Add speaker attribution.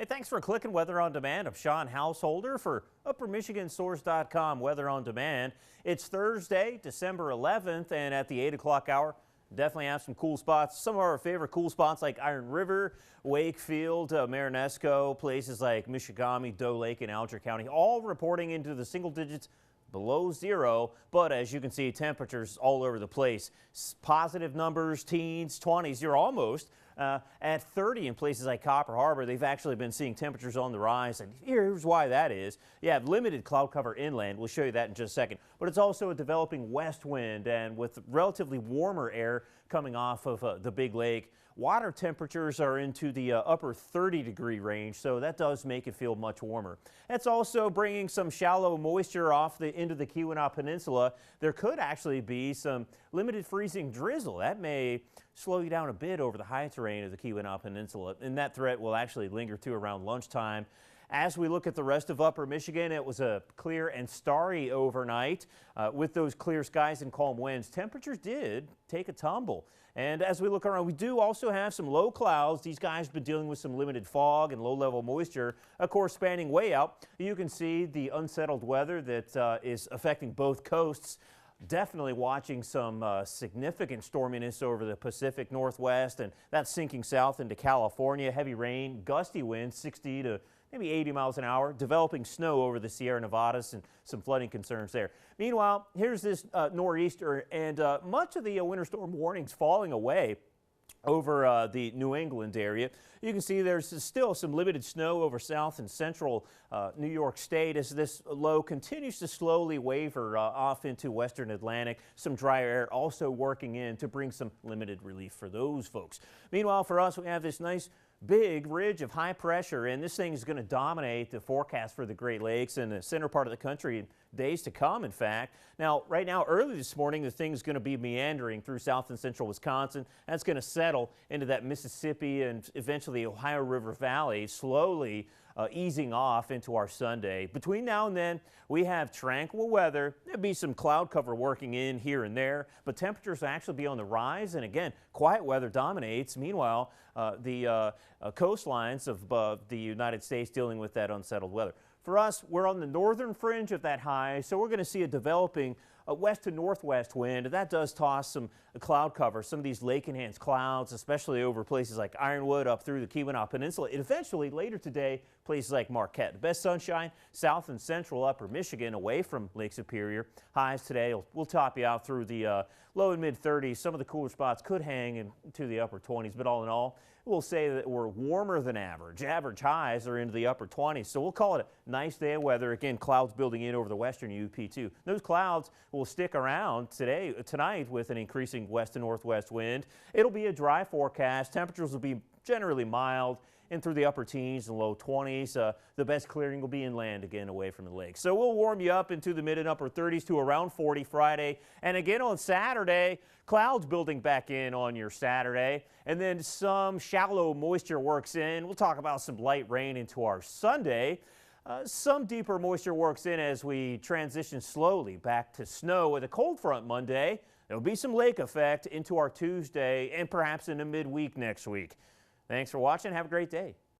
Speaker 1: Hey, thanks for clicking Weather on Demand. I'm Sean Householder for UpperMichiganSource.com Weather on Demand. It's Thursday, December 11th, and at the 8 o'clock hour, definitely have some cool spots. Some of our favorite cool spots like Iron River, Wakefield, Marinesco, places like Michigami, Doe Lake, and Alger County, all reporting into the single digits below zero. But as you can see, temperatures all over the place. Positive numbers, teens, 20s, you're almost at 30 in places like Copper Harbor. They've actually been seeing temperatures on the rise, and here's why that is. You have limited cloud cover inland. We'll show you that in just a second. But it's also a developing west wind, and with relatively warmer air coming off of the big lake, water temperatures are into the upper 30-degree range, so that does make it feel much warmer. It's also bringing some shallow moisture off into the Keweenaw Peninsula. There could actually be some limited freezing drizzle. That may slow you down a bit over the high terrain of the Keweenaw Peninsula, and that threat will actually linger to around lunchtime. As we look at the rest of Upper Michigan, it was a clear and starry overnight. With those clear skies and calm winds, temperatures did take a tumble. And as we look around, we do also have some low clouds. These guys have been dealing with some limited fog and low-level moisture, of course, spanning way out. You can see the unsettled weather that is affecting both coasts. Definitely watching some significant storminess over the Pacific Northwest, and that's sinking south into California. Heavy rain, gusty winds, 60 to maybe 80 miles an hour, developing snow over the Sierra Nevadas and some flooding concerns there. Meanwhile, here's this nor'easter, and much of the winter storm warnings falling away over the New England area. You can see there's still some limited snow over south and central New York State as this low continues to slowly waver off into western Atlantic. Some drier air also working in to bring some limited relief for those folks. Meanwhile, for us, we have this nice big ridge of high pressure, and this thing is going to dominate the forecast for the Great Lakes and the center part of the country in days to come, in fact. Now, right now, early this morning, the thing is going to be meandering through south and central Wisconsin. That's going to settle into that Mississippi and eventually Ohio River Valley, slowly easing off into our Sunday. Between now and then, we have tranquil weather. There'll be some cloud cover working in here and there, but temperatures will actually be on the rise. And again, quiet weather dominates. Meanwhile, the coastlines of the United States dealing with that unsettled weather. For us, we're on the northern fringe of that high, so we're going to see a developing west to northwest wind. That does toss some cloud cover, some of these lake-enhanced clouds, especially over places like Ironwood up through the Keweenaw Peninsula. And eventually, later today, places like Marquette. The best sunshine, south and central Upper Michigan, away from Lake Superior. Highs today will top you out through the low and mid-30s. Some of the cooler spots could hang into the upper 20s, but all in all, we'll say that we're warmer than average. Average highs are into the upper 20s, so we'll call it a nice day of weather. Again, clouds building in over the western UP too. Those clouds will stick around tonight with an increasing west to northwest wind. It'll be a dry forecast. Temperatures will be generally mild and through the upper teens and low 20s. The best clearing will be inland again away from the lake. So we'll warm you up into the mid and upper 30s to around 40 Friday. And again on Saturday, clouds building back in on your Saturday. And then some shallow moisture works in. We'll talk about some light rain into our Sunday. Some deeper moisture works in as we transition slowly back to snow with a cold front Monday. There will be some lake effect into our Tuesday and perhaps in the midweek next week. Thanks for watching. Have a great day.